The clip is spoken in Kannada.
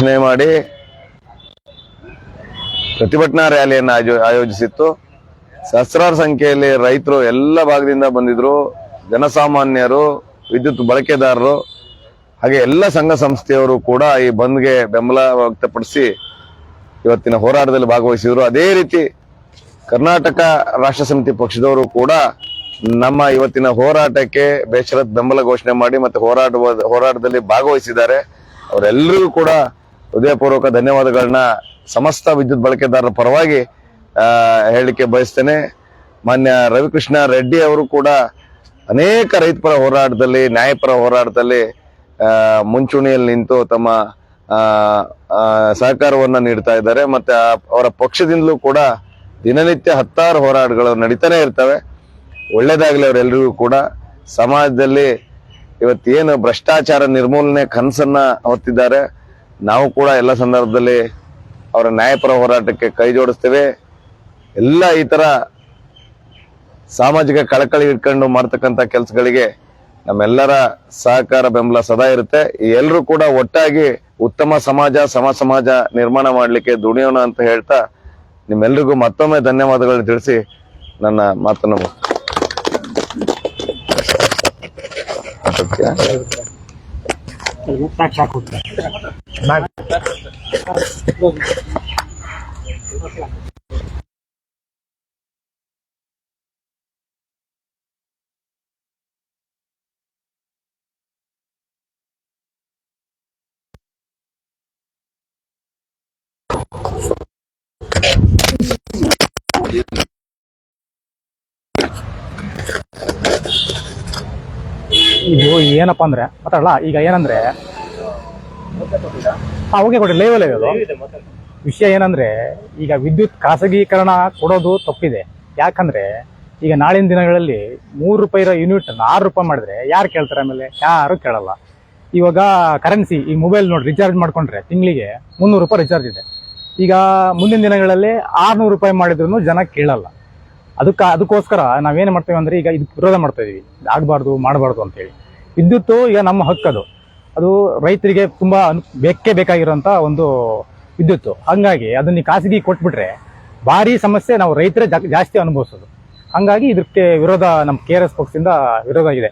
ಘೋಷಣೆ ಮಾಡಿ ಪ್ರತಿಭಟನಾ ರ್ಯಾಲಿಯನ್ನು ಆಯೋಜಿಸಿತ್ತು. ಸಹಸ್ರಾರು ಸಂಖ್ಯೆಯಲ್ಲಿ ರೈತರು ಎಲ್ಲ ಭಾಗದಿಂದ ಬಂದಿದ್ರು, ಜನಸಾಮಾನ್ಯರು, ವಿದ್ಯುತ್ ಬಳಕೆದಾರರು, ಹಾಗೆ ಎಲ್ಲ ಸಂಘ ಸಂಸ್ಥೆಯವರು ಕೂಡ ಈ ಬಂದ್ಗೆ ಬೆಂಬಲ ವ್ಯಕ್ತಪಡಿಸಿ ಇವತ್ತಿನ ಹೋರಾಟದಲ್ಲಿ ಭಾಗವಹಿಸಿದ್ರು. ಅದೇ ರೀತಿ ಕರ್ನಾಟಕ ರಾಷ್ಟ್ರ ಸಮಿತಿ ಪಕ್ಷದವರು ಕೂಡ ನಮ್ಮ ಇವತ್ತಿನ ಹೋರಾಟಕ್ಕೆ ಬೇಷರತ್ ಬೆಂಬಲ ಘೋಷಣೆ ಮಾಡಿ ಮತ್ತೆ ಹೋರಾಟದಲ್ಲಿ ಭಾಗವಹಿಸಿದ್ದಾರೆ. ಅವರೆಲ್ಲರಿಗೂ ಕೂಡ ಹೃದಯಪೂರ್ವಕ ಧನ್ಯವಾದಗಳನ್ನ ಸಮಸ್ತ ವಿದ್ಯುತ್ ಬಳಕೆದಾರರ ಪರವಾಗಿ ಹೇಳಲಿಕ್ಕೆ ಬಯಸ್ತೇನೆ. ಮಾನ್ಯ ರವಿಕೃಷ್ಣ ರೆಡ್ಡಿ ಅವರು ಕೂಡ ಅನೇಕ ರೈತಪರ ಹೋರಾಟದಲ್ಲಿ, ನ್ಯಾಯಪರ ಹೋರಾಟದಲ್ಲಿ ಮುಂಚೂಣಿಯಲ್ಲಿ ನಿಂತು ತಮ್ಮ ಸಹಕಾರವನ್ನ ನೀಡ್ತಾ ಇದ್ದಾರೆ. ಮತ್ತೆ ಅವರ ಪಕ್ಷದಿಂದಲೂ ಕೂಡ ದಿನನಿತ್ಯ ಹತ್ತಾರು ಹೋರಾಟಗಳು ನಡೀತಾನೆ ಇರ್ತವೆ. ಒಳ್ಳೇದಾಗ್ಲಿ ಅವರೆಲ್ಲರಿಗೂ ಕೂಡ. ಸಮಾಜದಲ್ಲಿ ಇವತ್ತೇನು ಭ್ರಷ್ಟಾಚಾರ ನಿರ್ಮೂಲನೆ ಕನಸನ್ನ ಹೊತ್ತಿದ್ದಾರೆ, ನಾವು ಕೂಡ ಎಲ್ಲ ಸಂದರ್ಭದಲ್ಲಿ ಅವರ ನ್ಯಾಯಪರ ಹೋರಾಟಕ್ಕೆ ಕೈ ಜೋಡಿಸ್ತೇವೆ. ಎಲ್ಲ ಈ ತರ ಸಾಮಾಜಿಕ ಕಳಕಳಿ ಇಟ್ಕೊಂಡು ಮಾಡ್ತಕ್ಕಂಥ ಕೆಲಸಗಳಿಗೆ ನಮ್ಮೆಲ್ಲರ ಸಹಕಾರ ಬೆಂಬಲ ಸದಾ ಇರುತ್ತೆ. ಎಲ್ಲರೂ ಕೂಡ ಒಟ್ಟಾಗಿ ಉತ್ತಮ ಸಮಾಜ, ಸಮಾಜ ನಿರ್ಮಾಣ ಮಾಡಲಿಕ್ಕೆ ದುಡಿಯೋಣ ಅಂತ ಹೇಳ್ತಾ ನಿಮ್ಮೆಲ್ರಿಗೂ ಮತ್ತೊಮ್ಮೆ ಧನ್ಯವಾದಗಳನ್ನು ತಿಳಿಸಿ ನನ್ನ ಮಾತನ್ನು ಇದು ಏನಪ್ಪಾ ಅಂದ್ರೆ ಮಾತಾಡಲ್ಲ. ಈಗ ಏನಂದ್ರೆ ಓಕೆ ಕೊಡಿ, ಲೈವಲ್ಲಿ ಇರೋದು ವಿಷಯ ಏನಂದ್ರೆ, ಈಗ ವಿದ್ಯುತ್ ಖಾಸಗೀಕರಣ ಕೊಡೋದು ತಪ್ಪಿದೆ. ಯಾಕಂದ್ರೆ ಈಗ ನಾಳಿನ ದಿನಗಳಲ್ಲಿ 3 ರೂಪಾಯಿ ಇರೋ ಯೂನಿಟ್ 6 ರೂಪಾಯಿ ಮಾಡಿದ್ರೆ ಯಾರು ಕೇಳ್ತಾರೆ? ಆಮೇಲೆ ಯಾರು ಕೇಳಲ್ಲ. ಇವಾಗ ಕರೆನ್ಸಿ, ಈ ಮೊಬೈಲ್ ನೋಡಿ, ರಿಚಾರ್ಜ್ ಮಾಡ್ಕೊಂಡ್ರೆ ತಿಂಗಳಿಗೆ 300 ರೂಪಾಯಿ ರಿಚಾರ್ಜ್ ಇದೆ. ಈಗ ಮುಂದಿನ ದಿನಗಳಲ್ಲಿ 600 ರೂಪಾಯಿ ಮಾಡಿದ್ರು ಜನ ಕೇಳಲ್ಲ. ಅದಕ್ಕೋಸ್ಕರ ನಾವೇನು ಮಾಡ್ತೇವೆ ಅಂದ್ರೆ, ಈಗ ಇದಕ್ಕೆ ವಿರೋಧ ಮಾಡ್ತಾ ಇದೀವಿ, ಆಗಬಾರ್ದು, ಮಾಡಬಾರ್ದು ಅಂತೇಳಿ. ವಿದ್ಯುತ್ತು ಈಗ ನಮ್ಮ ಹಕ್ಕದು, ಅದು ರೈತರಿಗೆ ತುಂಬಾ ಬೇಕಾಗಿರುವಂತ ಒಂದು ವಿದ್ಯುತ್ತು. ಹಂಗಾಗಿ ಅದನ್ನ ಖಾಸಗಿ ಕೊಟ್ಬಿಟ್ರೆ ಭಾರಿ ಸಮಸ್ಯೆ ನಾವು ರೈತರೇ ಜಾಸ್ತಿ ಅನುಭವಿಸೋದು. ಹಂಗಾಗಿ ಇದಕ್ಕೆ ವಿರೋಧ, ನಮ್ಮ KRS ಪಕ್ಷದಿಂದ ವಿರೋಧ ಇದೆ.